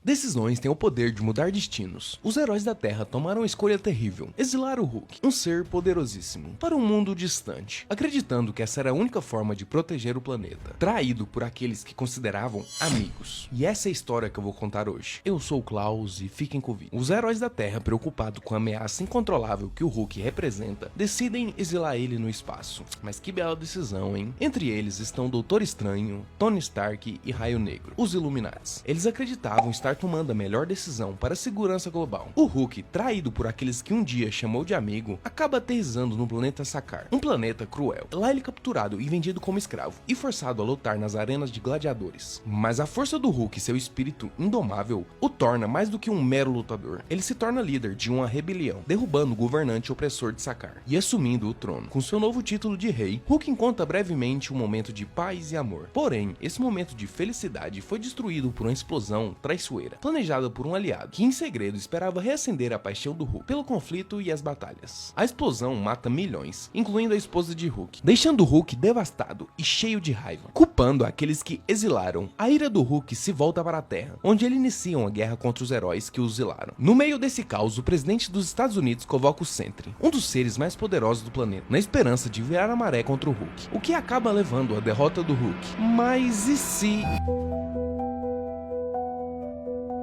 Decisões têm o poder de mudar destinos. Os heróis da Terra tomaram uma escolha terrível: exilar o Hulk, um ser poderosíssimo, para um mundo distante, acreditando que essa era a única forma de proteger o planeta, traído por aqueles que consideravam amigos. E essa é a história que eu vou contar hoje. Eu sou o Klaus e fiquem comigo. Os heróis da Terra, preocupados com a ameaça incontrolável que o Hulk representa, decidem exilar ele no espaço. Mas que bela decisão, hein? Entre eles estão o Doutor Estranho, Tony Stark e Raio Negro, os Illuminates. Eles acreditavam estar tomando a melhor decisão para a segurança global. O Hulk, traído por aqueles que um dia chamou de amigo, acaba aterrissando no planeta Sakaar, um planeta cruel. Lá ele é capturado e vendido como escravo, e forçado a lutar nas arenas de gladiadores. Mas a força do Hulk e seu espírito indomável o torna mais do que um mero lutador. Ele se torna líder de uma rebelião, derrubando o governante opressor de Sakaar e assumindo o trono. Com seu novo título de rei, Hulk encontra brevemente um momento de paz e amor. Porém, esse momento de felicidade foi destruído por uma explosão traiçoeira, planejada por um aliado, que em segredo esperava reacender a paixão do Hulk pelo conflito e as batalhas. A explosão mata milhões, incluindo a esposa de Hulk, deixando o Hulk devastado e cheio de raiva, culpando aqueles que exilaram. A ira do Hulk se volta para a Terra, onde ele inicia uma guerra contra os heróis que o exilaram. No meio desse caos, o presidente dos Estados Unidos convoca o Sentry, um dos seres mais poderosos do planeta, na esperança de virar a maré contra o Hulk, o que acaba levando à derrota do Hulk. Mas e se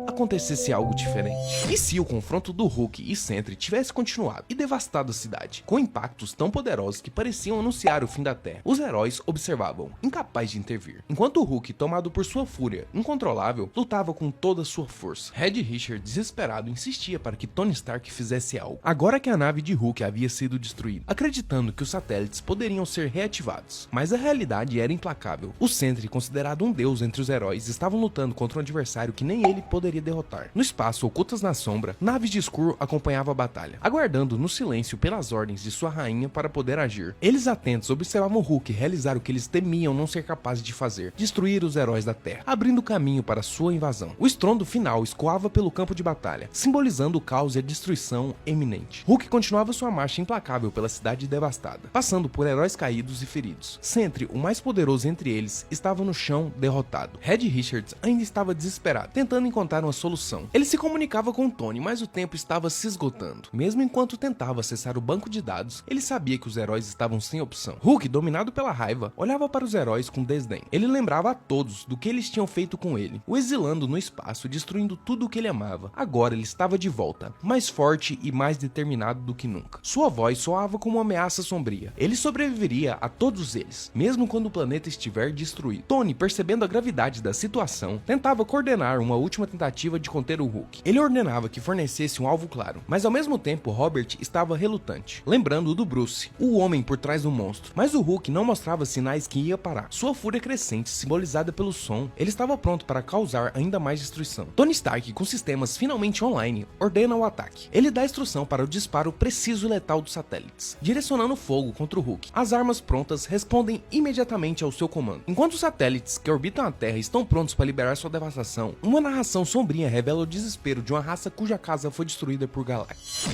acontecesse algo diferente? E se o confronto do Hulk e Sentry tivesse continuado e devastado a cidade, com impactos tão poderosos que pareciam anunciar o fim da Terra? Os heróis observavam, incapazes de intervir, enquanto o Hulk, tomado por sua fúria incontrolável, lutava com toda a sua força. Reed Richards, desesperado, insistia para que Tony Stark fizesse algo, agora que a nave de Hulk havia sido destruída, acreditando que os satélites poderiam ser reativados. Mas a realidade era implacável. O Sentry, considerado um deus entre os heróis, estavam lutando contra um adversário que nem ele poderia derrotar. No espaço, ocultas na sombra, naves de Skrull acompanhavam a batalha, aguardando no silêncio pelas ordens de sua rainha para poder agir. Eles, atentos, observavam o Hulk realizar o que eles temiam não ser capaz de fazer: destruir os heróis da Terra, abrindo caminho para sua invasão. O estrondo final escoava pelo campo de batalha, simbolizando o caos e a destruição eminente. Hulk continuava sua marcha implacável pela cidade devastada, passando por heróis caídos e feridos. Sentry, o mais poderoso entre eles, estava no chão, derrotado. Reed Richards ainda estava desesperado, tentando encontrar uma solução. Ele se comunicava com Tony, mas o tempo estava se esgotando. Mesmo enquanto tentava acessar o banco de dados, ele sabia que os heróis estavam sem opção. Hulk, dominado pela raiva, olhava para os heróis com desdém. Ele lembrava a todos do que eles tinham feito com ele, o exilando no espaço, destruindo tudo o que ele amava. Agora ele estava de volta, mais forte e mais determinado do que nunca. Sua voz soava como uma ameaça sombria. Ele sobreviveria a todos eles, mesmo quando o planeta estiver destruído. Tony, percebendo a gravidade da situação, tentava coordenar uma última tentativa de conter o Hulk. Ele ordenava que fornecesse um alvo claro, mas ao mesmo tempo Robert estava relutante, lembrando do Bruce, o homem por trás do monstro. Mas o Hulk não mostrava sinais que ia parar. Sua fúria crescente, simbolizada pelo som, ele estava pronto para causar ainda mais destruição. Tony Stark, com sistemas finalmente online, ordena o ataque. Ele dá instrução para o disparo preciso e letal dos satélites, direcionando fogo contra o Hulk. As armas prontas respondem imediatamente ao seu comando. Enquanto os satélites que orbitam a Terra estão prontos para liberar sua devastação, uma narração sombria revela o desespero de uma raça cuja casa foi destruída por Galactus.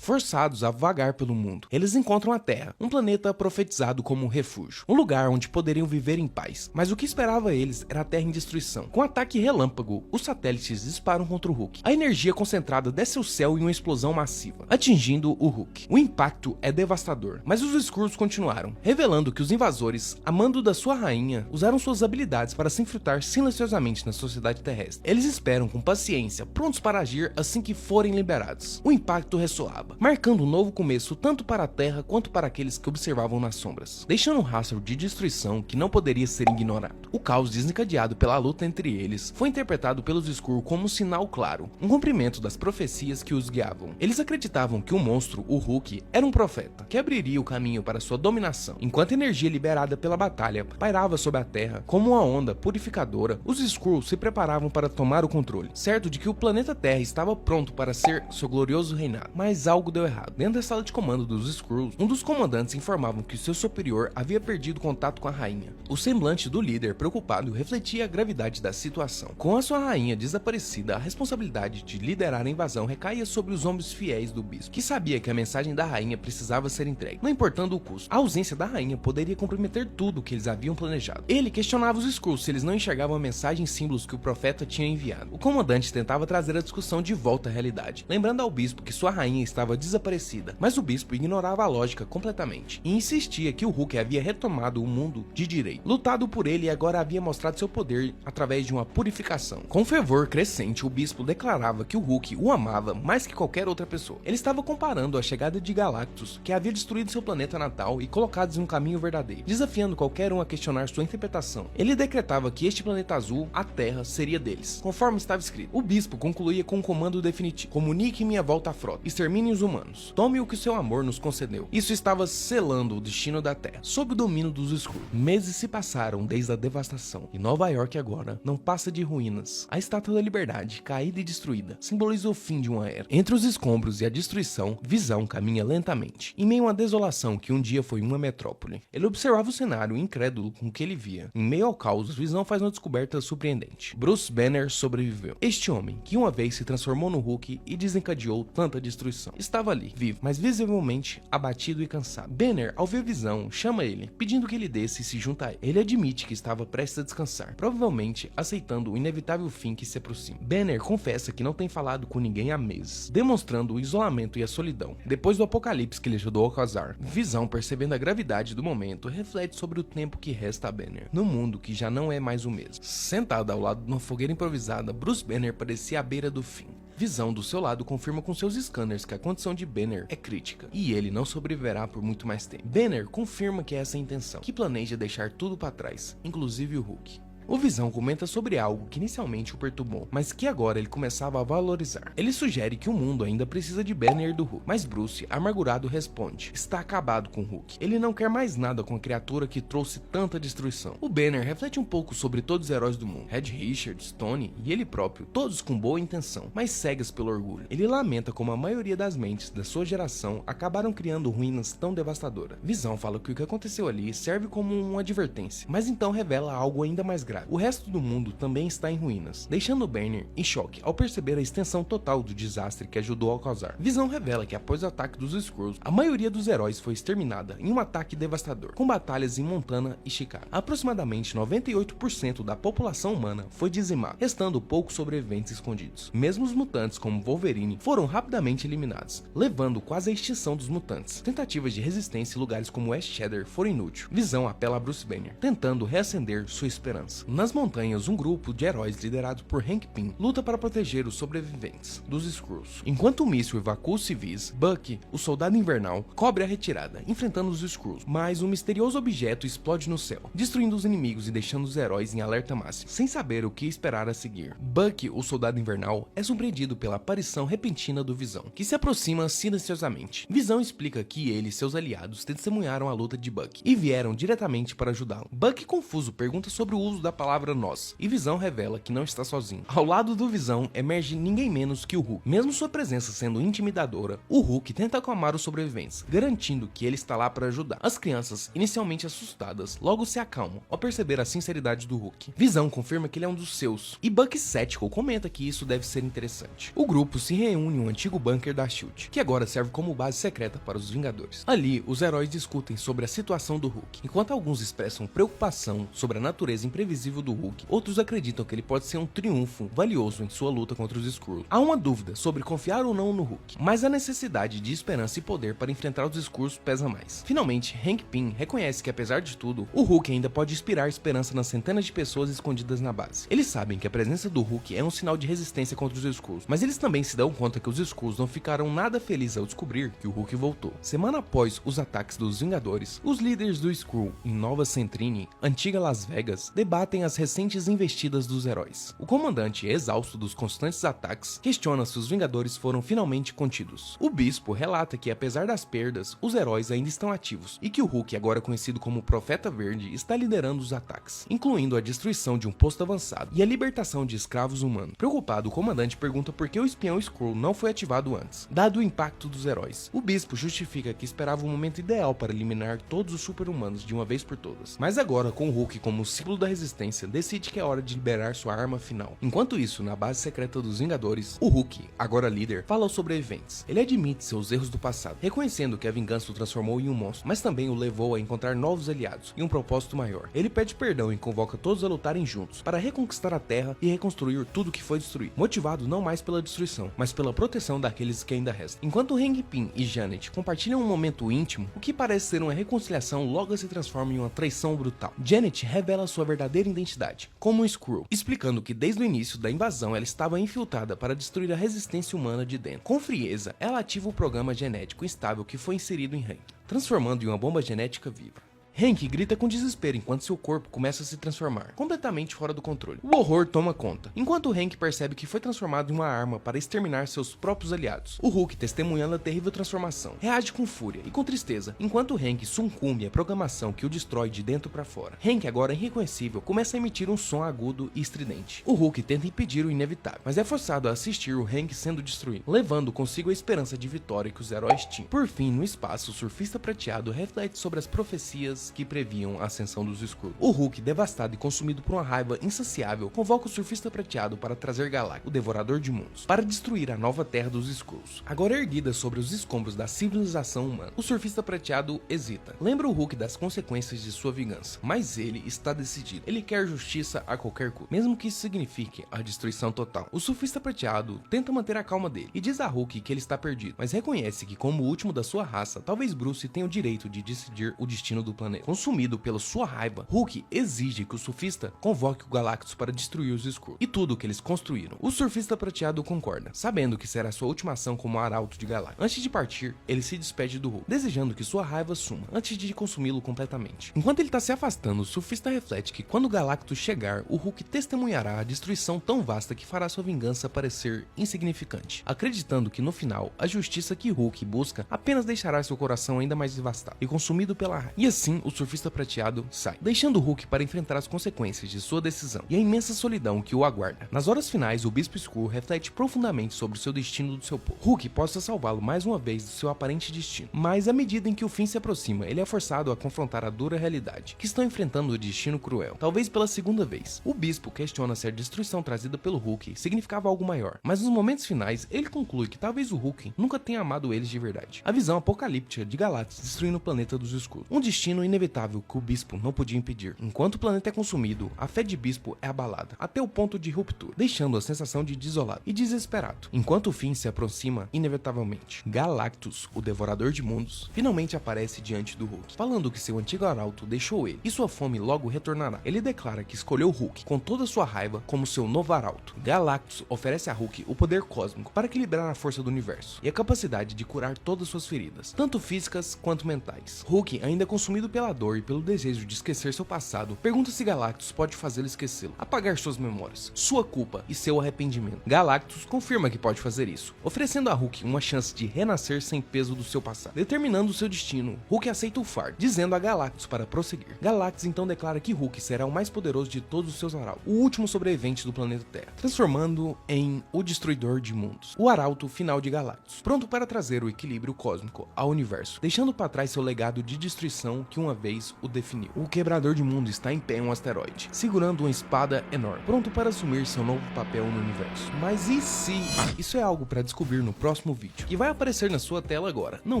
Forçados a vagar pelo mundo, eles encontram a Terra, um planeta profetizado como um refúgio, um lugar onde poderiam viver em paz. Mas o que esperava eles era a Terra em destruição. Com ataque relâmpago, os satélites disparam contra o Hulk. A energia concentrada desce ao céu em uma explosão massiva, atingindo o Hulk. O impacto é devastador, mas os Skrulls continuaram, revelando que os invasores, a mando da sua rainha, usaram suas habilidades para se infiltrar silenciosamente na sociedade terrestre. Eles esperam com paciência, prontos para agir assim que forem liberados. O impacto ressoava, marcando um novo começo tanto para a Terra quanto para aqueles que observavam nas sombras, deixando um rastro de destruição que não poderia ser ignorado. O caos desencadeado pela luta entre eles foi interpretado pelos Skrull como um sinal claro, um cumprimento das profecias que os guiavam. Eles acreditavam que o monstro, o Hulk, era um profeta, que abriria o caminho para sua dominação. Enquanto a energia liberada pela batalha pairava sobre a Terra como uma onda purificadora, os Skrull se preparavam para tomar o controle, certo de que o planeta Terra estava pronto para ser seu glorioso reinado. Mas algo deu errado. Dentro da sala de comando dos Skrulls, um dos comandantes informavam que seu superior havia perdido contato com a rainha. O semblante do líder preocupado refletia a gravidade da situação. Com a sua rainha desaparecida, a responsabilidade de liderar a invasão recaía sobre os homens fiéis do bispo, que sabia que a mensagem da rainha precisava ser entregue, não importando o custo. A ausência da rainha poderia comprometer tudo o que eles haviam planejado. Ele questionava os Skrulls se eles não enxergavam a mensagem e símbolos que o profeta tinha enviado. O comandante tentava trazer a discussão de volta à realidade, lembrando ao bispo que sua rainha estava desaparecida, mas o bispo ignorava a lógica completamente e insistia que o Hulk havia retomado o mundo de direito, lutado por ele e agora havia mostrado seu poder através de uma purificação. Com fervor crescente, o bispo declarava que o Hulk o amava mais que qualquer outra pessoa. Ele estava comparando a chegada de Galactus, que havia destruído seu planeta natal e colocado em um caminho verdadeiro, desafiando qualquer um a questionar sua interpretação. Ele decretava que este planeta azul, a Terra, seria deles, conforme estava escrito. O bispo concluía com um comando definitivo: comunique minha volta à frota, extermine os humanos, tome o que seu amor nos concedeu. Isso estava selando o destino da Terra, sob o domínio dos Skrulls. Meses se passaram desde a devastação, e Nova York agora não passa de ruínas. A Estátua da Liberdade, caída e destruída, simboliza o fim de uma era. Entre os escombros e a destruição, Visão caminha lentamente, em meio a uma desolação que um dia foi uma metrópole. Ele observava o cenário incrédulo com o que ele via. Em meio ao caos, Visão faz uma descoberta surpreendente. Bruce Banner sobreviveu. Este homem, que uma vez se transformou no Hulk e desencadeou tanta destruição, estava ali, vivo, mas visivelmente abatido e cansado. Banner, ao ver Visão, chama ele, pedindo que ele desça e se junta a ele. Ele admite que estava prestes a descansar, provavelmente aceitando o inevitável fim que se aproxima. Banner confessa que não tem falado com ninguém há meses, demonstrando o isolamento e a solidão. Depois do apocalipse que ele ajudou a causar, Visão, percebendo a gravidade do momento, reflete sobre o tempo que resta a Banner, num mundo que já não é mais o mesmo. Sentado ao lado de uma fogueira improvisada, Bruce Banner parecia à beira do fim. Visão, do seu lado, confirma com seus scanners que a condição de Banner é crítica e ele não sobreviverá por muito mais tempo. Banner confirma que é essa a intenção, que planeja deixar tudo para trás, inclusive o Hulk. O Visão comenta sobre algo que inicialmente o perturbou, mas que agora ele começava a valorizar. Ele sugere que o mundo ainda precisa de Banner e do Hulk, mas Bruce, amargurado, responde: está acabado com o Hulk. Ele não quer mais nada com a criatura que trouxe tanta destruição. O Banner reflete um pouco sobre todos os heróis do mundo, Reed Richards, Tony e ele próprio, todos com boa intenção, mas cegas pelo orgulho. Ele lamenta como a maioria das mentes da sua geração acabaram criando ruínas tão devastadoras. Visão fala que o que aconteceu ali serve como uma advertência, mas então revela algo ainda mais grave. O resto do mundo também está em ruínas, deixando Banner em choque ao perceber a extensão total do desastre que ajudou a causar. Visão revela que após o ataque dos Skrulls, a maioria dos heróis foi exterminada em um ataque devastador, com batalhas em Montana e Chicago. Aproximadamente 98% da população humana foi dizimada, restando poucos sobreviventes escondidos. Mesmo os mutantes como Wolverine foram rapidamente eliminados, levando quase à extinção dos mutantes. Tentativas de resistência em lugares como West Shadow foram inúteis. Visão apela a Bruce Banner, tentando reacender sua esperança. Nas montanhas, um grupo de heróis liderado por Hank Pym luta para proteger os sobreviventes dos Skrulls. Enquanto o míssil evacua os civis, Bucky, o soldado invernal, cobre a retirada, enfrentando os Skrulls, mas um misterioso objeto explode no céu, destruindo os inimigos e deixando os heróis em alerta máximo, sem saber o que esperar a seguir. Bucky, o soldado invernal, é surpreendido pela aparição repentina do Visão, que se aproxima silenciosamente. Visão explica que ele e seus aliados testemunharam a luta de Bucky e vieram diretamente para ajudá-lo. Bucky, confuso, pergunta sobre o uso da palavra nós, e Visão revela que não está sozinho. Ao lado do Visão emerge ninguém menos que o Hulk. Mesmo sua presença sendo intimidadora, o Hulk tenta acalmar os sobreviventes, garantindo que ele está lá para ajudar. As crianças, inicialmente assustadas, logo se acalmam ao perceber a sinceridade do Hulk. Visão confirma que ele é um dos seus, e Bucky, cético, comenta que isso deve ser interessante. O grupo se reúne em um antigo bunker da SHIELD, que agora serve como base secreta para os Vingadores. Ali, os heróis discutem sobre a situação do Hulk. Enquanto alguns expressam preocupação sobre a natureza imprevisível do Hulk, outros acreditam que ele pode ser um triunfo valioso em sua luta contra os Skrulls. Há uma dúvida sobre confiar ou não no Hulk, mas a necessidade de esperança e poder para enfrentar os Skrulls pesa mais. Finalmente, Hank Pym reconhece que, apesar de tudo, o Hulk ainda pode inspirar esperança nas centenas de pessoas escondidas na base. Eles sabem que a presença do Hulk é um sinal de resistência contra os Skrulls, mas eles também se dão conta que os Skrulls não ficaram nada felizes ao descobrir que o Hulk voltou. Semana após os ataques dos Vingadores, os líderes do Skrull em Nova Centrine, antiga Las Vegas, debatem relatem as recentes investidas dos heróis. O comandante, exausto dos constantes ataques, questiona se os Vingadores foram finalmente contidos. O Bispo relata que, apesar das perdas, os heróis ainda estão ativos e que o Hulk, agora conhecido como Profeta Verde, está liderando os ataques, incluindo a destruição de um posto avançado e a libertação de escravos humanos. Preocupado, o comandante pergunta por que o espião Skrull não foi ativado antes, dado o impacto dos heróis. O Bispo justifica que esperava o momento ideal para eliminar todos os super-humanos de uma vez por todas, mas agora, com o Hulk como o símbolo da resistência, decide que é hora de liberar sua arma final. Enquanto isso, na base secreta dos Vingadores, o Hulk, agora líder, fala aos sobreviventes. Ele admite seus erros do passado, reconhecendo que a vingança o transformou em um monstro, mas também o levou a encontrar novos aliados e um propósito maior. Ele pede perdão e convoca todos a lutarem juntos para reconquistar a Terra e reconstruir tudo que foi destruído, motivado não mais pela destruição, mas pela proteção daqueles que ainda restam. Enquanto Hank Pym e Janet compartilham um momento íntimo, o que parece ser uma reconciliação logo se transforma em uma traição brutal. Janet revela sua verdadeira identidade, como um Skrull, explicando que desde o início da invasão ela estava infiltrada para destruir a resistência humana de dentro. Com frieza, ela ativa o programa genético instável que foi inserido em Hank, transformando em uma bomba genética viva. Hank grita com desespero enquanto seu corpo começa a se transformar, completamente fora do controle. O horror toma conta, enquanto Hank percebe que foi transformado em uma arma para exterminar seus próprios aliados. O Hulk, testemunhando a terrível transformação, reage com fúria e com tristeza, enquanto Hank sucumbe à programação que o destrói de dentro para fora. Hank, agora irreconhecível, começa a emitir um som agudo e estridente. O Hulk tenta impedir o inevitável, mas é forçado a assistir o Hank sendo destruído, levando consigo a esperança de vitória que os heróis tinham. Por fim, no espaço, o surfista prateado reflete sobre as profecias que previam a ascensão dos Skrulls. O Hulk, devastado e consumido por uma raiva insaciável, convoca o surfista prateado para trazer Galactus, o devorador de mundos, para destruir a nova terra dos Skrulls, agora erguida sobre os escombros da civilização humana. O surfista prateado hesita, lembra o Hulk das consequências de sua vingança, mas ele está decidido. Ele quer justiça a qualquer custo, mesmo que isso signifique a destruição total. O surfista prateado tenta manter a calma dele e diz a Hulk que ele está perdido, mas reconhece que, como o último da sua raça, talvez Bruce tenha o direito de decidir o destino do planeta. Consumido pela sua raiva, Hulk exige que o surfista convoque o Galactus para destruir os Skrulls e tudo o que eles construíram. O surfista prateado concorda, sabendo que será sua última ação como arauto de Galactus. Antes de partir, ele se despede do Hulk, desejando que sua raiva suma, antes de consumi-lo completamente. Enquanto ele está se afastando, o surfista reflete que quando o Galactus chegar, o Hulk testemunhará a destruição tão vasta que fará sua vingança parecer insignificante, acreditando que no final, a justiça que Hulk busca apenas deixará seu coração ainda mais devastado e consumido pela raiva. E assim, o surfista prateado sai, deixando o Hulk para enfrentar as consequências de sua decisão e a imensa solidão que o aguarda. Nas horas finais, o Bispo Skrull reflete profundamente sobre o seu destino do seu povo. Hulk possa salvá-lo mais uma vez do seu aparente destino, mas à medida em que o fim se aproxima, ele é forçado a confrontar a dura realidade, que estão enfrentando o destino cruel, talvez pela segunda vez. O Bispo questiona se a destruição trazida pelo Hulk significava algo maior, mas nos momentos finais, ele conclui que talvez o Hulk nunca tenha amado eles de verdade. A visão apocalíptica de Galactus destruindo o planeta dos Skrulls, um destino inevitável que o Bispo não podia impedir. Enquanto o planeta é consumido, a fé de Bispo é abalada, até o ponto de ruptura, deixando a sensação de desolado e desesperado. Enquanto o fim se aproxima inevitavelmente, Galactus, o devorador de mundos, finalmente aparece diante do Hulk, falando que seu antigo arauto deixou ele e sua fome logo retornará. Ele declara que escolheu o Hulk com toda sua raiva como seu novo arauto. Galactus oferece a Hulk o poder cósmico para equilibrar a força do universo e a capacidade de curar todas suas feridas, tanto físicas quanto mentais. Hulk, ainda consumido pela dor e pelo desejo de esquecer seu passado, pergunta se Galactus pode fazê-lo esquecê-lo, apagar suas memórias, sua culpa e seu arrependimento. Galactus confirma que pode fazer isso, oferecendo a Hulk uma chance de renascer sem peso do seu passado. Determinando seu destino, Hulk aceita o fardo, dizendo a Galactus para prosseguir. Galactus então declara que Hulk será o mais poderoso de todos os seus arautos, o último sobrevivente do planeta Terra, transformando em o Destruidor de Mundos, o arauto final de Galactus, pronto para trazer o equilíbrio cósmico ao universo, deixando para trás seu legado de destruição que uma vez o definiu. O Quebrador de Mundo está em pé em um asteroide, segurando uma espada enorme, pronto para assumir seu novo papel no universo. Mas e se... isso é algo para descobrir no próximo vídeo, que vai aparecer na sua tela agora. Não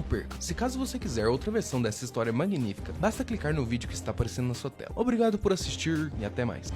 perca! Se caso você quiser outra versão dessa história magnífica, basta clicar no vídeo que está aparecendo na sua tela. Obrigado por assistir e até mais.